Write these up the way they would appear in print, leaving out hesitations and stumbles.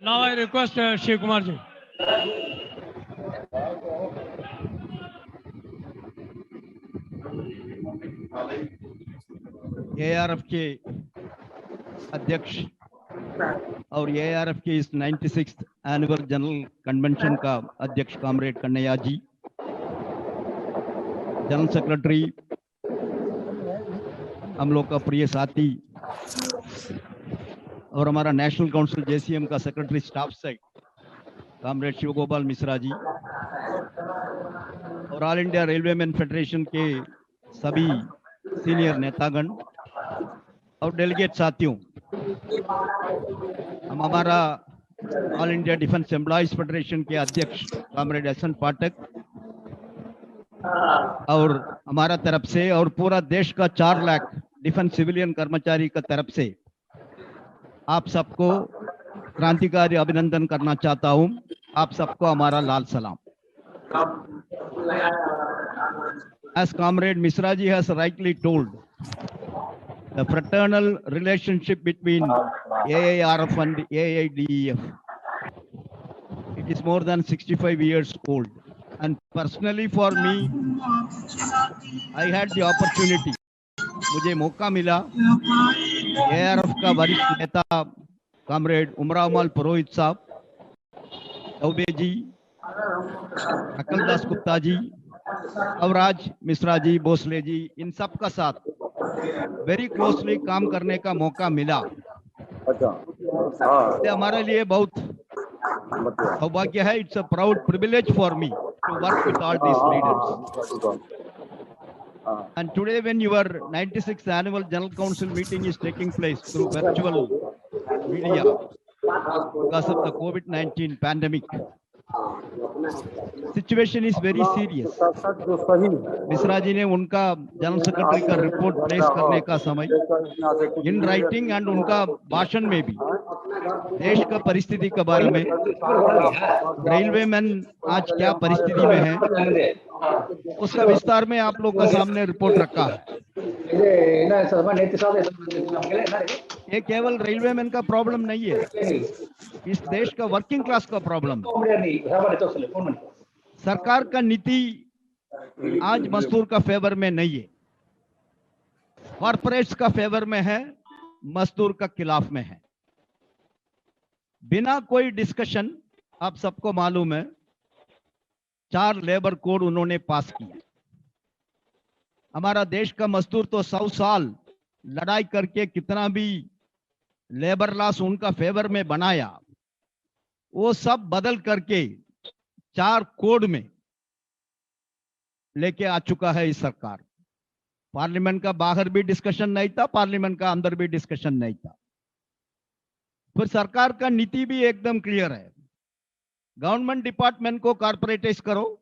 Now I request Shiv Kumar ji. ARF के अध्यक्ष और ARF के इस 96th एनुअल जनरल कन्वेंशन का अध्यक्ष comrade Kanhaiya ji, general secretary हम लोग का प्रिय साथी और हमारा नेशनल काउंसिल JCM का सेक्रेटरी स्टाफ से कॉमरेड शिव गोपाल मिश्रा जी और ऑल इंडिया रेलवेमैन फेडरेशन के सभी सीनियर नेतागण और डेलीगेट साथियों, हम हमारा all India defence employees federation के अध्यक्ष कॉमरेड SN पाठक और हमारा तरफ से और पूरा देश का 4 लाख डिफेंस सिविलियन कर्मचारी का तरफ से आप सबको क्रांतिकारी अभिनंदन करना चाहता हूं। आप सबको हमारा लाल सलाम। As Comrade Misra ji has rightly told, the fraternal relationship between AARF and AIDEF, it is more than 65 years old. And personally for me, I had the opportunity, मुझे मौका मिला AARF का वरिष्ठ नेता कॉमरेड उमराव पुरोहित साहब, चौबे जी, अकल दास गुप्ता जी, अवराज मिश्रा जी, भोसले जी, इन सब का साथ वेरी क्लोजली काम करने का मौका मिला। ये हमारे लिए बहुत सौभाग्य है। It's a proud privilege for me to work with all these leaders. And today when your 96th annual general council meeting is taking place through virtual media because of the COVID-19 pandemic, situation is very serious. Mishra ji ने उनका general secretary का report place करने का समय in writing and उनका भाषण में भी देश का परिस्थिति के बारे में, रेलवे मैन आज क्या परिस्थिति में है, उसका विस्तार में आप लोग का सामने रिपोर्ट रखा है। ये केवल रेलवे मैन का प्रॉब्लम नहीं है, इस देश का वर्किंग क्लास का प्रॉब्लम है। सरकार का नीति आज मजदूर का फेवर में नहीं है, कॉर्पोरेट्स का फेवर में है, मजदूर का खिलाफ में है। बिना कोई डिस्कशन, आप सबको मालूम है, 4 लेबर कोड उन्होंने पास किया। हमारा देश का मजदूर तो 100 साल लड़ाई करके कितना भी लेबर लॉस उनका फेवर में बनाया, वो सब बदल करके 4 कोड में लेके आ चुका है इस सरकार। पार्लियामेंट का बाहर भी डिस्कशन नहीं था, पार्लियामेंट का अंदर भी डिस्कशन नहीं था। फिर सरकार का नीति भी एकदम क्लियर है, गवर्नमेंट डिपार्टमेंट को कॉर्पोरेटाइज करो,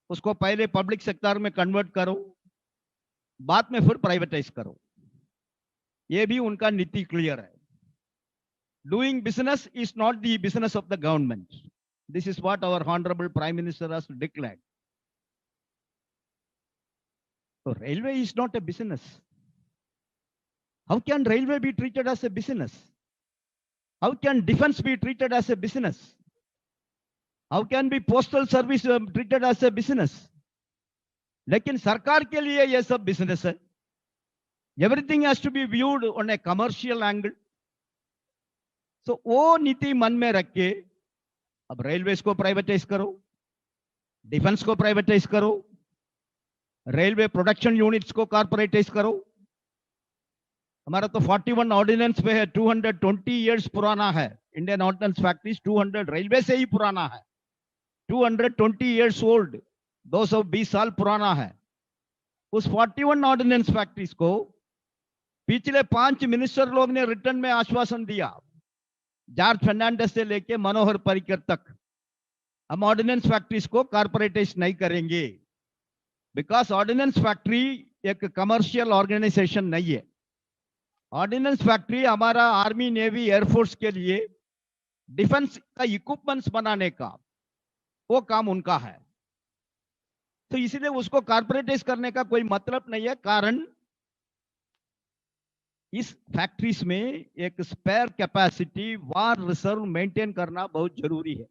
उसको पहले पब्लिक सेक्टर में कन्वर्ट करो, बाद में फिर प्राइवेटाइज करो। ये भी उनका नीति क्लियर है। Doing business is not the business of the government. This is what our honourable prime minister has declared. So railway is not a business. How can railway be treated as a business? How can defense be treated as a business? How can be postal service treated as a business? लेकिन सरकार के लिए ये सब business है। Everything has to be viewed on a commercial angle. So वो नीति मन में रख के अब रेलवेज को प्राइवेटाइज करो, डिफेंस को प्राइवेटाइज करो, रेलवे प्रोडक्शन यूनिट्स को कॉर्पोरेटाइज करो। हमारा तो 41 ऑर्डिनेंस पे है, 220 इयर्स पुराना है। इंडियन ऑर्डिनेंस फैक्ट्रीज 200 रेलवे से ही पुराना है, 220 इयर्स ओल्ड, 220 साल पुराना है। उस 41 ऑर्डिनेंस फैक्ट्रीज को पिछले 5 मिनिस्टर लोग ने रिटर्न में आश्वासन दिया, जॉर्ज फर्नांडिस से लेके मनोहर पर्रिकर तक, हम ऑर्डिनेंस फैक्ट्रीज को कॉर्पोरेटाइज नहीं करेंगे। बिकॉज ऑर्डिनेंस फैक्ट्री एक कमर्शियल ऑर्गेनाइजेशन नहीं है। ऑर्डिनेंस फैक्ट्री हमारा आर्मी, नेवी, एयरफोर्स के लिए डिफेंस का इक्विपमेंट्स बनाने का वो काम उनका है। तो इसीलिए उसको कॉर्पोरेटाइज करने का कोई मतलब नहीं है। कारण इस फैक्ट्रीज में एक स्पेयर कैपेसिटी वार रिजर्व मेंटेन करना बहुत जरूरी है।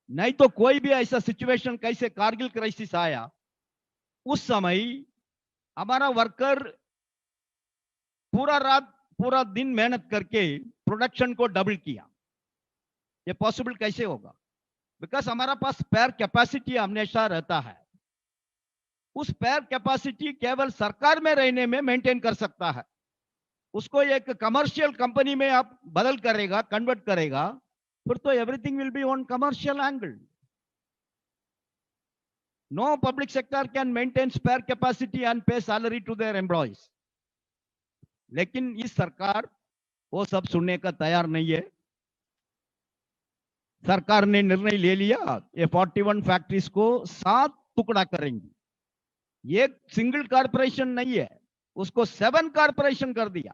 नहीं तो कोई भी ऐसा सिचुएशन, कैसे कारगिल क्राइसिस आया, उस समय हमारा वर्कर पूरा रात पूरा दिन मेहनत करके प्रोडक्शन को डबल किया। ये पॉसिबल कैसे होगा? बिकॉज हमारा पास स्पेयर कैपेसिटी हमेशा रहता है। उस स्पेयर कैपेसिटी केवल सरकार में रहने में मेंटेन कर सकता है। उसको एक कमर्शियल कंपनी में आप बदल करेगा, कन्वर्ट करेगा, फिर तो everything will be on commercial angle. No public sector can maintain spare capacity and pay salary to their employees. लेकिन इस सरकार वो सब सुनने का तैयार नहीं है। सरकार ने निर्णय ले लिया, ये 41 फैक्ट्रीज को 7 टुकड़ा करेंगी। ये सिंगल कॉर्पोरेशन नहीं है, उसको 7 कॉर्पोरेशन कर दिया।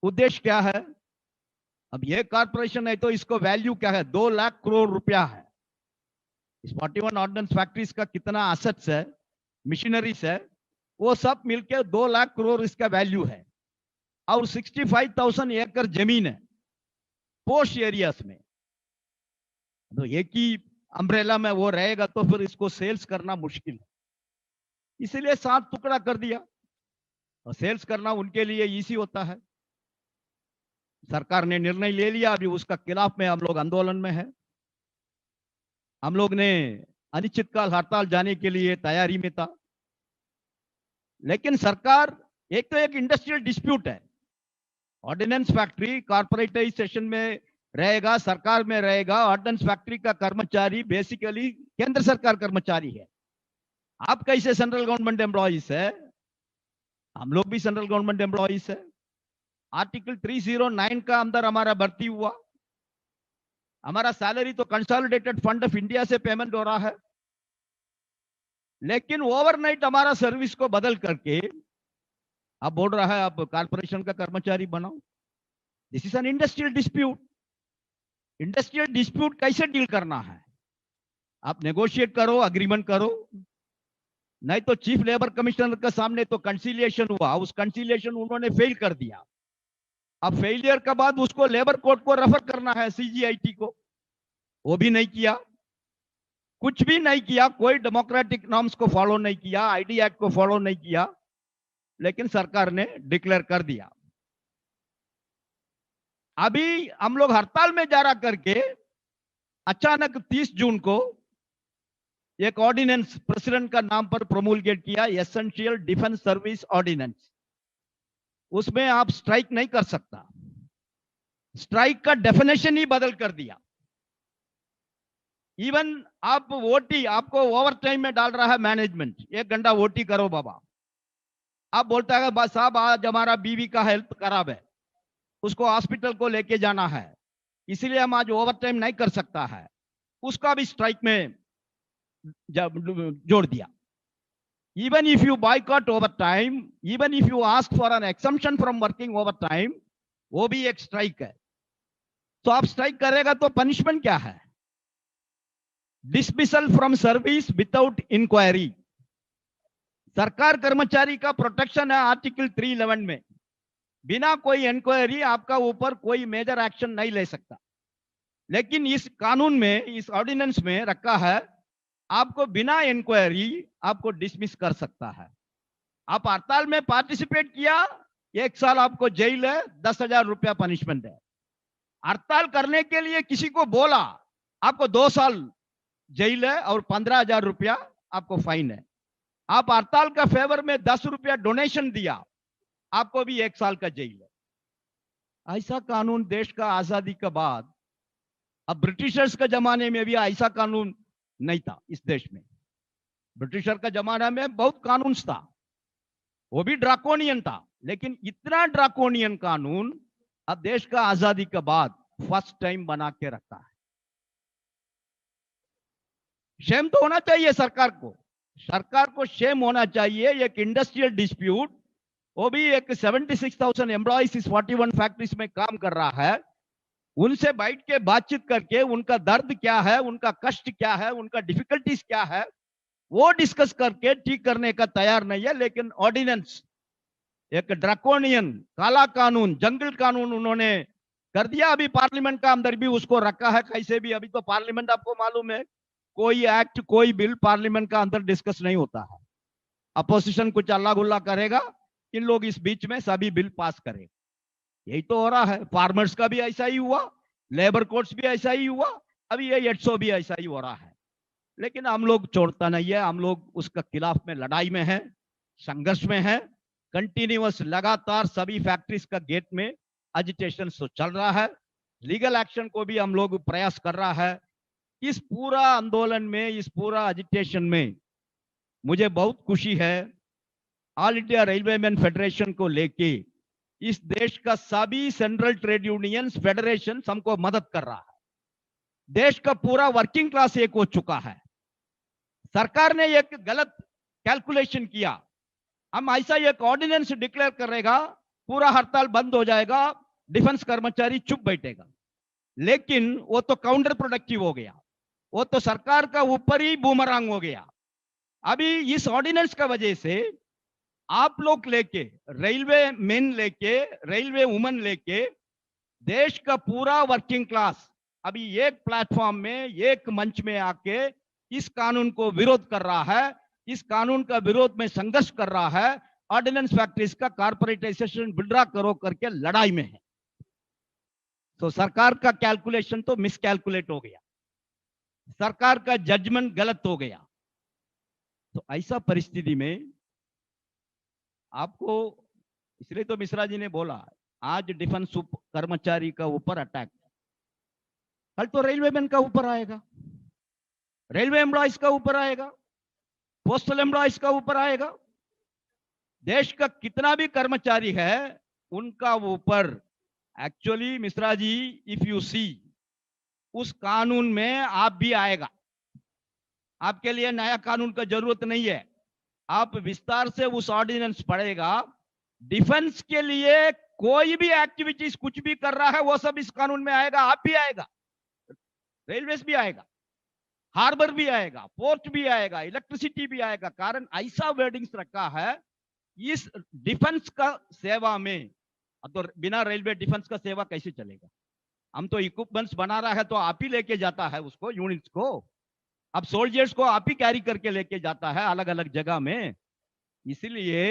उद्देश्य क्या है? अब ये कॉर्पोरेशन है तो इसको वैल्यू क्या है? 2 लाख करोड़ रुपया है। इस 41 ऑर्डिनेंस फैक्ट्रीज का कितना एसेट्स है, मशीनरीज है, वो सब मिलकर 2 लाख करोड़ इसका वैल्यू है। और 65,000 एकड़ जमीन है पोस्ट एरियाज में। तो एक ही अम्ब्रेला में वो रहेगा तो फिर इसको सेल्स करना मुश्किल है, इसीलिए 7 टुकड़ा कर दिया। और सेल्स करना उनके लिए इजी होता है। सरकार ने निर्णय ले लिया, अभी उसका खिलाफ में हम लोग आंदोलन में है। हम लोग ने अनिश्चितकाल हड़ताल जाने के लिए तैयारी में था, लेकिन सरकार, एक तो एक इंडस्ट्रियल डिस्प्यूट है, ऑर्डिनेंस फैक्ट्री कॉर्पोरेटाइजेशन में रहेगा, सरकार में रहेगा। ऑर्डिनेंस फैक्ट्री का कर्मचारी बेसिकली केंद्र सरकार कर्मचारी है। आप कैसे सेंट्रल गवर्नमेंट एम्प्लॉइज है, हम लोग भी सेंट्रल गवर्नमेंट एम्प्लॉइज है। आर्टिकल 309 का अंदर हमारा भर्ती हुआ, हमारा सैलरी तो कंसोलिडेटेड फंड ऑफ इंडिया से पेमेंट हो रहा है, लेकिन ओवरनाइट हमारा सर्विस को बदल करके अब बोल रहा है आप कॉर्पोरेशन का कर्मचारी बनाओ। This is an industrial dispute. Industrial dispute कैसे डील करना है? आप नेगोशिएट करो, अग्रीमेंट करो, नहीं तो चीफ लेबर कमिश्नर के सामने तो कंसिलिएशन हुआ, उस कंसिलिएशन उन्होंने फेल कर दिया। अब फेलियर के बाद उसको लेबर कोर्ट को रेफर करना है, सीजीआईटी को, वो भी नहीं किया। कुछ भी नहीं किया, कोई डेमोक्रेटिक नॉर्म्स को फॉलो नहीं किया, आईडी एक्ट को फॉलो नहीं किया, लेकिन सरकार ने डिक्लेयर कर दिया। अभी हम लोग हड़ताल में जारा करके अचानक 30 जून को एक ऑर्डिनेंस प्रेसिडेंट का नाम पर प्रोमulgate किया, एसेंशियल डिफेंस सर्विस ऑर्डिनेंस। उसमें आप स्ट्राइक नहीं कर सकता, स्ट्राइक का डेफिनेशन ही बदल कर दिया। इवन आप ओटी, आपको ओवर टाइम में डाल रहा है मैनेजमेंट, 1 घंटा ओटी करो बाबा। आप बोलता है बस साहब आज हमारा बीवी का हेल्थ खराब है, उसको हॉस्पिटल को लेके जाना है, इसीलिए हम आज ओवर टाइम नहीं कर सकता है, उसका भी स्ट्राइक में जोड़ दिया। Even if you boycott overtime, even if you ask for an exemption from working overtime, वो भी एक स्ट्राइक है। तो आप स्ट्राइक करेगा तो पनिशमेंट क्या है? Dismissal from service without inquiry. सरकार कर्मचारी का प्रोटेक्शन है आर्टिकल 311 में, बिना कोई इंक्वायरी आपका ऊपर कोई मेजर एक्शन नहीं ले सकता। लेकिन इस कानून में, इस ऑर्डिनेंस में रखा है आपको बिना इंक्वायरी आपको डिसमिस कर सकता है। आप हड़ताल में पार्टिसिपेट किया, 1 साल आपको जेल है, 10,000 रुपया पनिशमेंट है। हड़ताल करने के लिए किसी को बोला, आपको 2 साल जेल है और 15,000 रुपया आपको फाइन है। आप हड़ताल का फेवर में 10 रुपया डोनेशन दिया, आपको भी 1 साल का जेल है। ऐसा कानून देश का आजादी के बाद, अब ब्रिटिशर्स के जमाने में भी ऐसा कानून नहीं था इस देश में। ब्रिटिशर का जमाना में बहुत कानून था, वो भी ड्राकोनियन था, लेकिन इतना ड्राकोनियन कानून अब देश का आजादी के बाद फर्स्ट टाइम बना के रखा है। शेम तो होना चाहिए सरकार को, सरकार को शेम होना चाहिए। एक इंडस्ट्रियल डिस्प्यूट, वो भी एक 76,000 एम्प्लॉइज इस 41 फैक्ट्रीज में काम कर रहा है, उनसे बैठ के बातचीत करके उनका दर्द क्या है, उनका कष्ट क्या है, उनका डिफिकल्टीज क्या है, वो डिस्कस करके ठीक करने का तैयार नहीं है। लेकिन ऑर्डिनेंस एक ड्रैकोनियन काला कानून, जंगल कानून उन्होंने कर दिया। अभी पार्लियामेंट का अंदर भी उसको रखा है कैसे भी। अभी तो पार्लियामेंट आपको मालूम है, कोई एक्ट कोई बिल पार्लियामेंट का अंदर डिस्कस नहीं होता है। अपोजिशन कुछ अल्लाह गुल्ला करेगा, इन लोग इस बीच में सभी बिल पास करें। यही तो हो रहा है। फार्मर्स का भी ऐसा ही हुआ, लेबर कोर्ट्स भी ऐसा ही हुआ, अभी ये 800 भी ऐसा ही हो रहा है। लेकिन हम लोग छोड़ता नहीं है, हम लोग उसका खिलाफ में लड़ाई में है, संघर्ष में है। कंटिन्यूअस लगातार सभी फैक्ट्रीज का गेट में एजिटेशन तो चल रहा है, लीगल एक्शन को भी हम लोग प्रयास कर रहा है। इस पूरा आंदोलन में, इस पूरा एजिटेशन में मुझे बहुत खुशी है। All India railway man federation को लेके इस देश का सभी सेंट्रल ट्रेड यूनियंस फेडरेशन हमको मदद कर रहा है। देश का पूरा वर्किंग क्लास एक हो चुका है। सरकार ने एक गलत कैलकुलेशन किया, हम ऐसा एक ऑर्डिनेंस डिक्लेयर करेगा, पूरा हड़ताल बंद हो जाएगा, डिफेंस कर्मचारी चुप बैठेगा। लेकिन वो तो काउंटर प्रोडक्टिव हो गया, वो तो सरकार का ऊपर ही बूमरंग हो गया। अभी इस ऑर्डिनेंस का वजह से आप लोग लेके, रेलवे मैन लेके, रेलवे वुमन लेके, देश का पूरा वर्किंग क्लास अभी एक प्लेटफॉर्म में, एक मंच में आके इस कानून को विरोध कर रहा है, इस कानून का विरोध में संघर्ष कर रहा है। ऑर्डिनेंस फैक्ट्रीज का कॉर्पोरेटाइजेशन विड्रॉ करो करके लड़ाई में है। तो सरकार का कैलकुलेशन तो मिसकैलकुलेट हो गया, सरकार का जजमेंट गलत हो गया। तो ऐसा परिस्थिति में आपको, इसलिए तो मिश्रा जी ने बोला आज डिफेंस कर्मचारी का ऊपर अटैक, कल तो रेलवे मैन का ऊपर आएगा, रेलवे एम्प्लॉयज का ऊपर आएगा, पोस्टल एम्प्लॉयज का ऊपर आएगा। देश का कितना भी कर्मचारी है उनका ऊपर। Actually Mishra ji, if you see, उस कानून में आप भी आएगा। आपके लिए नया कानून का जरूरत नहीं है, आप विस्तार से उस ऑर्डिनेंस पढ़ेगा। डिफेंस के लिए कोई भी एक्टिविटीज कुछ भी कर रहा है वो सब इस कानून में आएगा। आप भी आएगा, रेलवेज भी आएगा, हार्बर भी आएगा, पोर्ट भी आएगा, इलेक्ट्रिसिटी भी आएगा। कारण ऐसा वर्डिंग्स रखा है इस डिफेंस का सेवा में। तो बिना रेलवे डिफेंस का सेवा कैसे चलेगा? हम तो इक्विपमेंट्स बना रहा है तो आप ही लेके जाता है उसको, यूनिट्स को। अब सोल्जर्स को आप ही कैरी करके लेके जाता है अलग अलग जगह में। इसलिए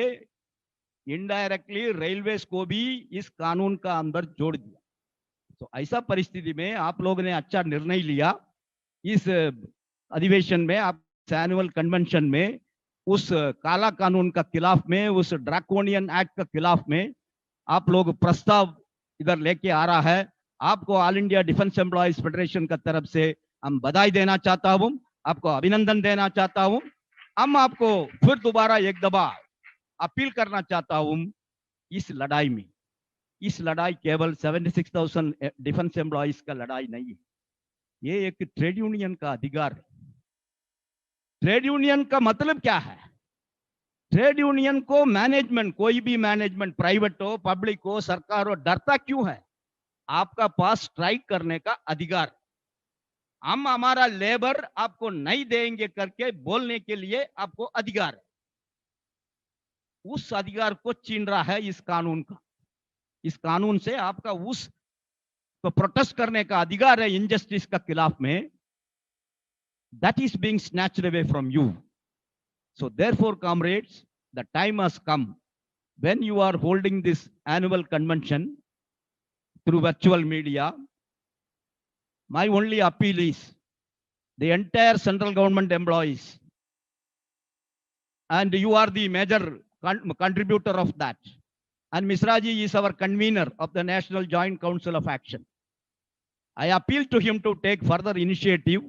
इनडायरेक्टली रेलवेज को भी इस कानून का अंदर जोड़ दिया। तो ऐसा परिस्थिति में आप लोग ने अच्छा निर्णय लिया। इस अधिवेशन में, आप एनुअल कन्वेंशन में, उस काला कानून का खिलाफ में, उस ड्रैकोनियन एक्ट का खिलाफ में आप लोग प्रस्ताव इधर लेके आ रहा है। आपको all India defence employees federation का तरफ से हम बधाई देना चाहता हूं, आपको अभिनंदन देना चाहता हूं। हम आपको फिर दोबारा एक दफा अपील करना चाहता हूं, इस लड़ाई में, इस लड़ाई केवल 76,000 डिफेंस एम्प्लॉयज का लड़ाई नहीं है, ये एक ट्रेड यूनियन का अधिकार है। ट्रेड यूनियन का मतलब क्या है? ट्रेड यूनियन को मैनेजमेंट, कोई भी मैनेजमेंट, प्राइवेट हो, पब्लिक हो, सरकार हो, डरता क्यों है? आपका पास स्ट्राइक करने का अधिकार। हम हमारा लेबर आपको नहीं देंगे करके बोलने के लिए आपको अधिकार है। उस अधिकार को छीन रहा है इस कानून का। इस कानून से आपका उस तो प्रोटेस्ट करने का अधिकार है इनजस्टिस का खिलाफ में, that is being snatched away from you. So therefore, comrades, the time has come when you are holding this annual convention through virtual media. My only appeal is the entire central government employees, and you are the major contributor of that. And Misra ji is our convener of the National Joint Council of Action. I appeal to him to take further initiative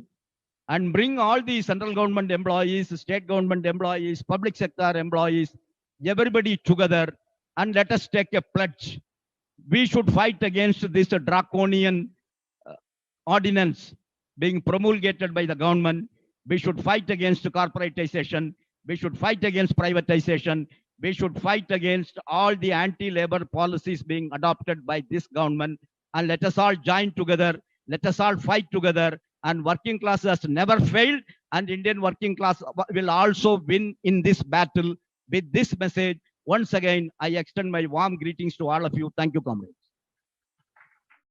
and bring all the central government employees, state government employees, public sector employees, everybody together, and let us take a pledge. We should fight against this draconian ordinance being promulgated by the government. We should fight against corporatization. We should fight against privatization. We should fight against all the anti-labor policies being adopted by this government. And let us all join together. Let us all fight together. And working class has never failed. And Indian working class will also win in this battle. With this message, Once again, I extend my warm greetings to all of you. Thank you, comrades.